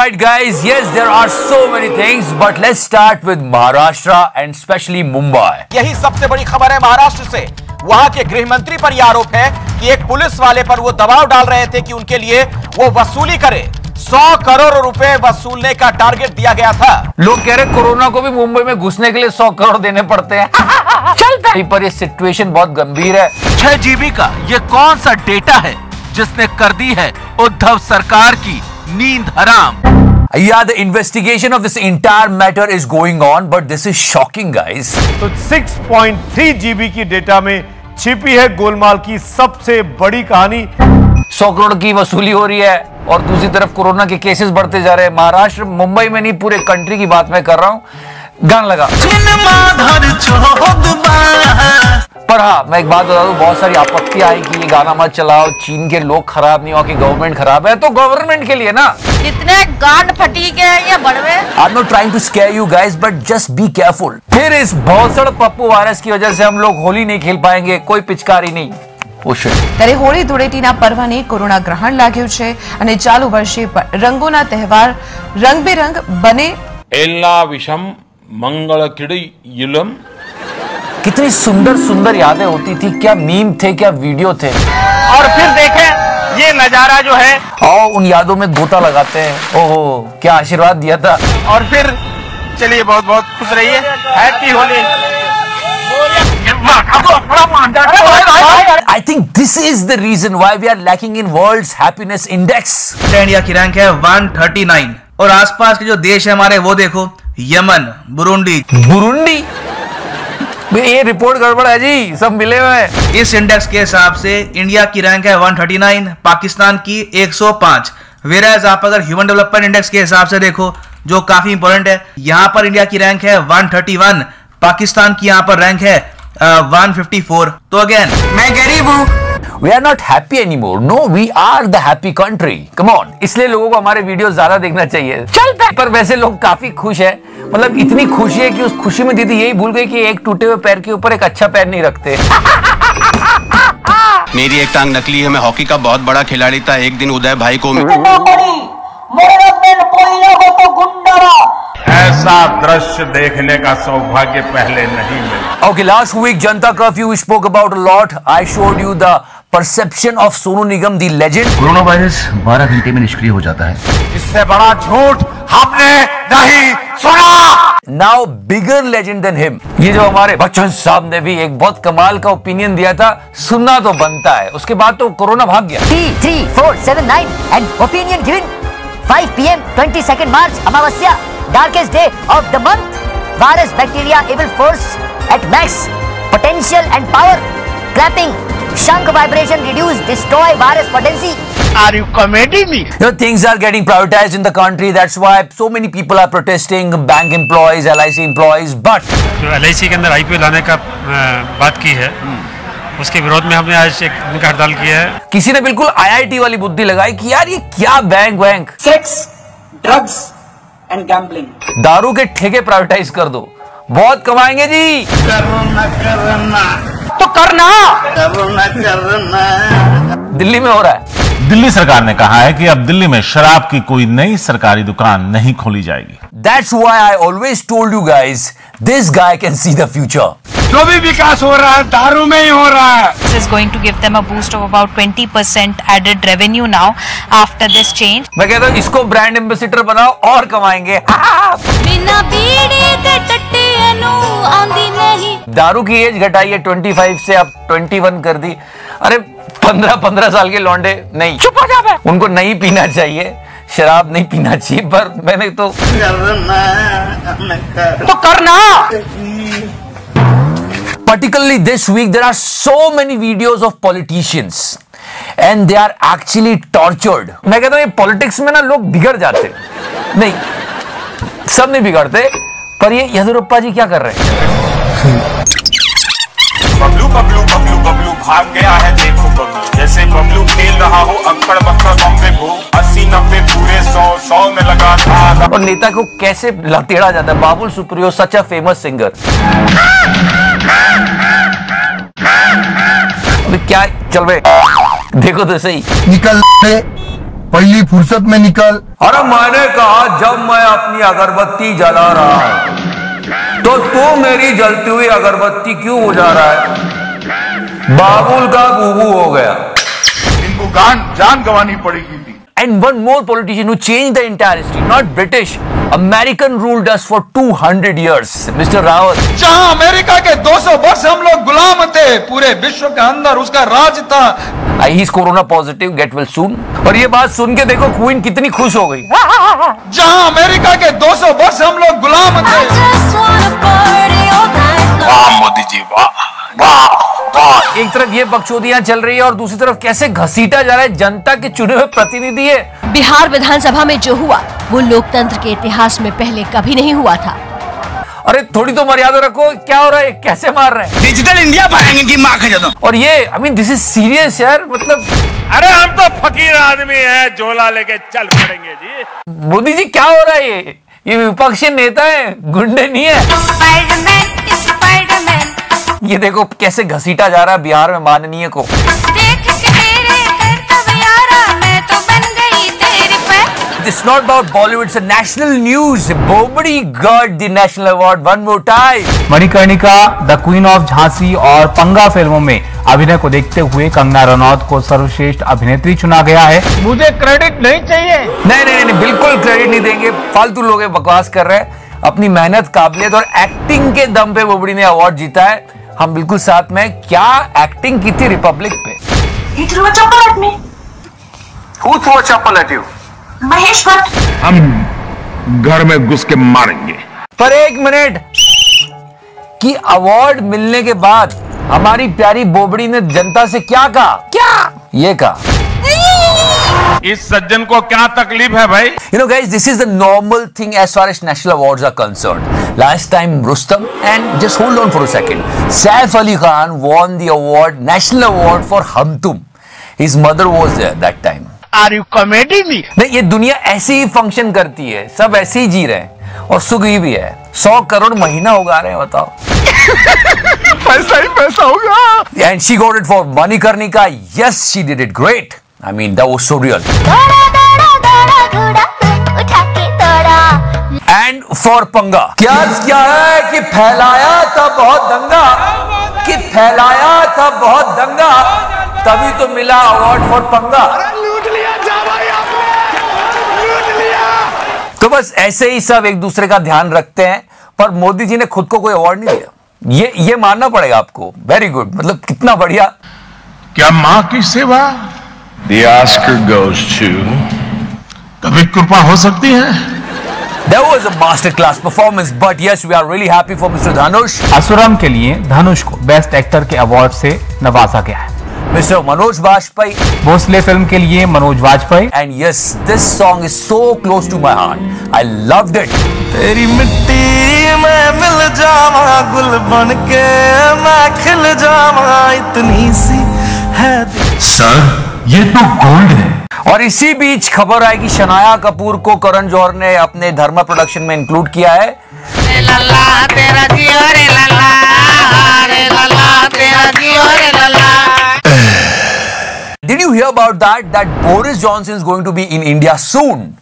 Alright guys, yes there are so many things but let's start with Maharashtra and especially Mumbai. यही सबसे बड़ी खबर है महाराष्ट्र से। वहां के गृह मंत्री पर यह आरोप है कि एक पुलिस वाले पर वो दबाव डाल रहे थे कि उनके लिए वो वसूली करे। 100 करोड़ रुपए वसूलने का टारगेट दिया गया था। लोग कह रहे कोरोना को भी मुंबई में घुसने के लिए 100 करोड़ देने पड़ते हैं। चलते पर ये सिचुएशन बहुत गंभीर है। 6 GB का ये कौन सा डेटा है जिसने कर दी है उद्धव सरकार की नींद हराम। Yeah, the investigation of this entire matter is going on, but this is shocking, guys. तो 6.3 GB की डेटा में छिपी है गोलमाल की सबसे बड़ी कहानी। 100 करोड़ की वसूली हो रही है और दूसरी तरफ कोरोना के केसेस बढ़ते जा रहे हैं। महाराष्ट्र, मुंबई में नहीं, पूरे कंट्री की बात मैं कर रहा हूँ। गाना लगा। पर हाँ, मैं एक बात बता दूं, बहुत सारी आपत्ति आई कि ये गाना मत चलाओ, चीन के लोग खराब नहीं हो कि गवर्नमेंट खराब है, तो गवर्नमेंट के लिए ना। कितने गांड फटीके हैं ये बड़वे। I'm not trying to scare you guys, but just be careful. फिर इस भौसड़ पप्पू वायरस की वजह से हम लोग होली नहीं खेल पाएंगे, कोई पिचकारी नहीं। ત્યારે હોળી ધૂળેટીના પર્વને કોરોના ગ્રહણ લાગ્યું છે અને ચાલુ વર્ષે રંગોના તહેવાર રંગબેરંગ બને एल्ला विषम मंगल किड़ियुलम। कितनी सुंदर सुंदर यादें होती थी, क्या मीम थे, क्या वीडियो थे। और फिर देखें ये नजारा जो है, आओ उन यादों में गोता लगाते हैं। ओहो क्या आशीर्वाद दिया था। और फिर चलिए बहुत बहुत खुश रहिए, happy Holi. I think this is the reason why we are lacking in World's Happiness Index. India की रैंक है 139 और आसपास के जो देश है हमारे वो देखो, यमन, बुरुंडी। बुरुंडी ये रिपोर्ट गड़बड़ है जी, सब मिले हुए हैं। इस इंडेक्स के हिसाब से इंडिया की रैंक है 139, पाकिस्तान की 105। वेराज आप अगर ह्यूमन डेवलपमेंट इंडेक्स के हिसाब से देखो, जो काफी इंपॉर्टेंट है, यहाँ पर इंडिया की रैंक है 131, पाकिस्तान की यहाँ पर रैंक है 154। तो अगेन मैं गरीब हूँ। We are not happy anymore. No, we are the happy country. Come on. इसलिए लोगों को हमारे वीडियो ज्यादा देखना चाहिए। चलते पर वैसे लोग काफी खुश है, मतलब इतनी खुशी है कि उस खुशी में दीदी यही भूल गई कि एक टूटे हुए पैर के ऊपर एक अच्छा पैर नहीं रखते। मेरी एक टांग नकली है, मैं हॉकी का बहुत बड़ा खिलाड़ी था। एक दिन उदय भाई को ऐसा दृश्य देखने का सौभाग्य पहले नहीं मिला। Okay, last week Janta Curfew we spoke about a lot. I showed you the perception of Sonu Nigam, the legend. Corona virus 12 घंटे में निष्क्रिय हो जाता है। इससे बड़ा झूठ हमने नहीं सुना। Now bigger legend than him. ये जो हमारे बच्चन साहब ने भी एक बहुत कमाल का ओपिनियन दिया था, सुनना तो बनता है। उसके बाद तो कोरोना भाग गया। 33479 and opinion given 5 PM 22nd March Amavasya, darkest day of the month. Virus bacteria evil force at max potential and power. Clapping, shank vibration reduce, destroy virus potency. Are you committing me? You know, things are getting privatized in the country. That's why so many people are protesting. Bank employees, LIC employees, but जो LIC के अंदर IPO लाने का बात की है, उसके विरोध में हमने आज एक दिन का हड़ताल किया है। किसी ने बिल्कुल IIT वाली बुद्धि लगाई कि यार ये क्या bank bank, sex, drugs and gambling, दारू के ठेके प्राइवेटाइज कर दो, बहुत कमाएंगे जी। तो करना। दिल्ली में हो रहा है। दिल्ली सरकार ने कहा है कि अब दिल्ली में शराब की कोई नई सरकारी दुकान नहीं खोली जाएगी। That's why I always told you guys, this guy can see the future. जो भी विकास हो रहा है दारू में ही हो रहा है। This is going to give them a boost of about 20% added revenue now after this change. मैं कहता हूँ इसको ब्रांड एम्बेसडर बनाओ और कमाएंगे। बिना बीड़ी के टट्टियां नु आंदी नहीं। दारू की एज घटाई है 25 से अब 21 कर दी। अरे 15 साल के लौंडे नहीं, चुप हो जा बे। उनको नहीं पीना चाहिए, शराब नहीं पीना चाहिए, पर मैंने तो करना। Particularly this week there are so many videos of politicians and they are actually tortured. मैं कहता हूँ ये पॉलिटिक्स में ना लोग बिगड़ जाते, नहीं सब नहीं बिगड़ते, पर ये येदियुरप्पा जी क्या कर रहे हैं। बबलू बबलू बबलू बबलू भाग गया है देखो बबलू, जैसे बबलू खेल रहा हो अक्कड़ बक्कड़ बम्बे भू, 80-90 पूरे 100 में लगा था। और नेता को कैसे लतेड़ा जाता है। बाबुल सुप्रियो सच अ फेमस सिंगर। अभी क्या चल रहे देखो तो सही। निकल पहली फुर्सत में निकल। अरे मैंने कहा जब मैं अपनी अगरबत्ती जला रहा हूं तो तू मेरी जलती हुई अगरबत्ती क्यों बुझा रहा है? बाबुल का बूबू हो गया। इनको जान गंवानी पड़ेगी। And one more politician who changed the entire history, not British, American ruled us for 200 years, Mr. Rawat. जहां अमेरिका के 200 वर्ष हम लोग गुलाम थे, पूरे विश्व के अंदर उसका राज था। He's corona positive, get well soon. और ये बात सुन के देखो क्वीन कितनी खुश हो गई। जहां अमेरिका के 200 वर्ष हम लोग गुलाम थे। वाह मोदी जी, वाह वाह। एक तरफ ये बकचोदियां चल रही है और दूसरी तरफ कैसे घसीटा जा रहा है जनता के चुने हुए प्रतिनिधि है। बिहार विधानसभा में जो हुआ वो लोकतंत्र के इतिहास में पहले कभी नहीं हुआ था। अरे थोड़ी तो मर्यादा रखो, क्या हो रहा है, कैसे मार रहे हैं? डिजिटल इंडिया पाएंगे की माँ खा जाता। और ये I mean this is serious यार, मतलब अरे हम तो फकीर आदमी हैं, झोला लेके चल पड़ेंगे जी। मोदी जी क्या हो रहा है? ये विपक्षी नेता है, गुंडे नहीं है। ये देखो कैसे घसीटा जा रहा है बिहार में माननीय को। It's not about Bollywood, it's a national news. Bobri got the national award one more time. Manikarnika, the queen of Jhansi और पंगा फिल्मों में अभिनय को देखते हुए कंगना रनौत को सर्वश्रेष्ठ अभिनेत्री चुना गया है। मुझे क्रेडिट नहीं चाहिए। नहीं, बिल्कुल क्रेडिट नहीं देंगे। फालतू लोग बकवास कर रहे हैं। अपनी मेहनत, काबिलियत और एक्टिंग के दम पे बोबड़ी ने अवार्ड जीता है। हम बिल्कुल साथ में। क्या एक्टिंग की थी रिपब्लिक पे। He threw a chapel at me. Who threw a chapel at you? Mahesh Bhatt. हम घर में घुस के मारेंगे। पर एक मिनट, कि अवार्ड मिलने के बाद हमारी प्यारी बोबड़ी ने जनता से क्या कहा? क्या ये कहा? इस सज्जन को क्या तकलीफ है भाई? You know guys, this is the normal thing as far as national awards are concerned. Last time Rustam, and just hold on for a second, Saif Ali Khan won the award, national award for Hum Tum. His mother was there that time. Are you kidding me? नहीं, ये दुनिया ऐसे ही function करती है, सब ऐसे ही जी रहे हैं और सुखी भी है। 100 करोड़ महीना उगा रहे हैं, बताओ। पैसा ही पैसा होगा। And she got it for Manikarnika. Yes, she did it great. I mean, that was so real. And for पंगा, क्या है कि फैलाया था बहुत दंगा, कि फैलाया था बहुत दंगा, तभी तो मिला अवार्ड फॉर पंगा। लूट लिया जा भाई आपने, लूट लिया। तो बस ऐसे ही सब एक दूसरे का ध्यान रखते हैं, पर मोदी जी ने खुद को कोई अवार्ड नहीं दिया। ये मानना पड़ेगा आपको। वेरी गुड, मतलब कितना बढ़िया। क्या मां की सेवा? The Oscar goes to, कभी कृपा हो सकती है। That was a masterclass performance, but yes, we are really happy for Mr. Dhanush. असुरम के लिए धनुष को बेस्ट एक्टर के अवार्ड से नवाजा गया है। Mr. Manoj Bajpayee. Bhonsle film के लिए Manoj Vajpayee. And yes, this song is so close to my heart. I loved it. तेरी मिट्टी में मिल जावा, गुल बन के मैं खिल जावा, इतनी सी है। सर, ये तो गोल्ड है। और इसी बीच खबर आई कि शनाया कपूर को करण जौहर ने अपने धर्मा प्रोडक्शन में इंक्लूड किया है। Did you hear about that Boris Johnson is going to be in India soon?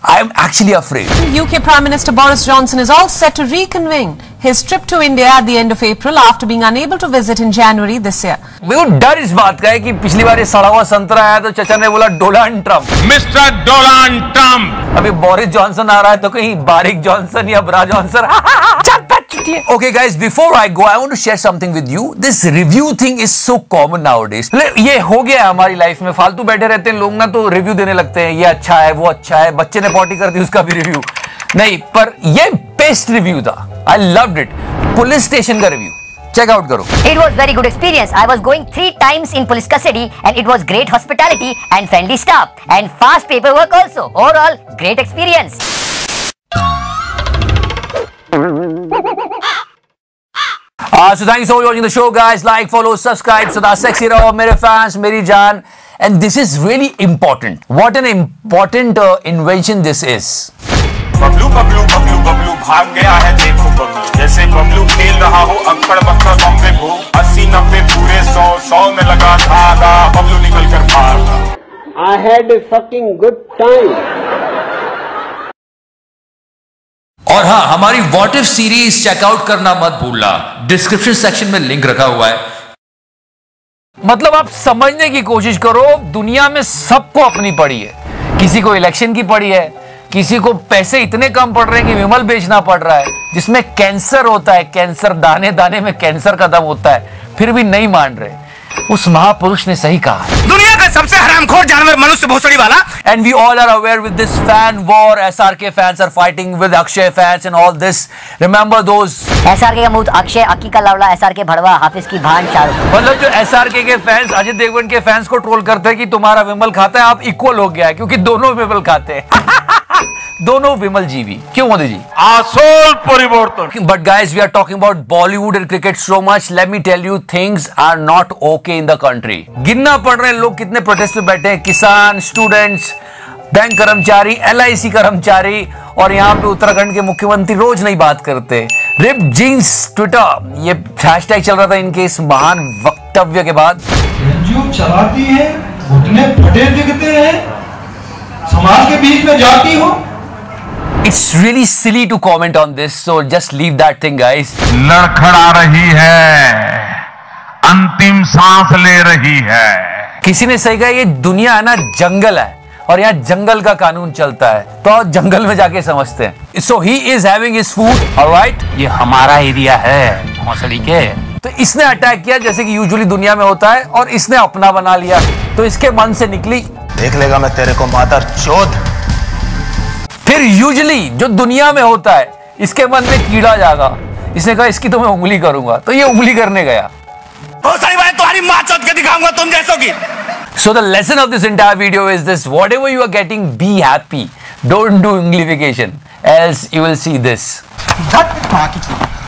I am actually afraid. UK Prime Minister Boris Johnson is all set to reconvene his trip to India at the end of April after being unable to visit in January this year. मेरे को डर इस बात का है कि पिछली बार ये सड़ा हुआ संतरा आया तो चचा ने बोला Donald Trump, mister Donald Trump. अभी बोरिस जॉनसन आ रहा है तो कहीं बारिक जॉनसन या ब्रा Johnson. Okay guys, before I go, I want to share something with you. This review thing is so common nowadays. ये हो गया है हमारी लाइफ में। फालतू बैठे रहते हैं लोग ना, तो रिव्यू देने लगते हैं, ये अच्छा है, वो अच्छा है, बच्चे ने पॉटी कर दी उसका भी रिव्यू। नहीं, पर ये बेस्ट रिव्यू था। I loved it. Police station का रिव्यू चेक आउट करो। It was very good experience. I was going 3 times in police custody and it was great hospitality and friendly staff and fast paperwork also. Overall, great experience. So thank you so much for watching the show, guys. Like, follow, subscribe. So that sexy raho, mere fans, meri jaan. And this is really important. What an important invention this is. Bablu Bablu Bablu Bablu भाग गया है देखो बबलू, जैसे बबलू खेल रहा हो अक्कड़ बक्कड़ बम्बे भू, 80 90 पूरे 100 में लगा धागा, बबलू निकल कर भागा। I had a fucking good time. और हाँ, हमारी व्हाट इफ सीरीज चेकआउट करना मत भूलना, डिस्क्रिप्शन सेक्शन में लिंक रखा हुआ है। मतलब आप समझने की कोशिश करो, दुनिया में सबको अपनी पड़ी है। किसी को इलेक्शन की पड़ी है, किसी को पैसे इतने कम पड़ रहे हैं कि विमल बेचना पड़ रहा है, जिसमें कैंसर होता है, कैंसर दाने दाने में कैंसर का दम होता है, फिर भी नहीं मान रहे। उस महापुरुष ने सही कहा, दुनिया का सबसे हरामखोर जानवर मनुष्य भोसड़ी वाला। And we all are aware with this fan war, SRK fans are fighting with Akshay fans and all this. Remember those? SRK का मुंह अक्षय, अक्की का लवला, SRK भड़वा, हाफिज की भान, शाहरुख। मतलब जो SRK के फैंस अजय देवगन के फैंस को ट्रोल करते हैं कि तुम्हारा विमल खाता है, आप इक्वल हो गया है, क्योंकि दोनों विमल खाते हैं। दोनों विमल जीवी। क्यों मोदी जी? आसोल परिवर्तन। But guys, we are talking about Bollywood and cricket so much. Let me tell you, things are not okay in the country. गिनना पड़ रहे हैं लोग कितने प्रोटेस्ट में बैठे हैं, किसान, स्टूडेंट्स, बैंक कर्मचारी, LIC कर्मचारी, और यहाँ पे उत्तराखंड के मुख्यमंत्री रोज नहीं बात करते। रिप जीन्स ट्विटर, ये हैशटैग चल रहा था इनके इस महान वक्तव्य के बाद। जो चलाती है, घुटने फटे दिखते हैं, समाज के बीच में जाती हो। It's really silly to comment on this, so just leave that thing, guys. लड़खड़ा रही है, अंतिम सांस ले रही है। किसी ने सही कहा, ये दुनिया है ना जंगल है, और यहाँ जंगल का कानून चलता है, तो जंगल में जाके समझते हैं। So he is having his food, alright? ये हमारा एरिया है भोसड़ी के। तो इसने अटैक किया जैसे कि यूजुअली दुनिया में होता है, और इसने अपना बना लिया, तो इसके मन से निकली, देख लेगा मैं तेरे को मादर चोद। फिर यूजुअली जो दुनिया में होता है, इसके मन में कीड़ा जागा, इसने कहा इसकी तो मैं उंगली करूंगा, तो ये उंगली करने गया। बहुत सारी बातें तुम्हारी मां चोद के दिखाऊंगा तुम जैसों की। So the lesson of this entire video is this: whatever you are getting, be happy. Don't do unglification, else you will see this.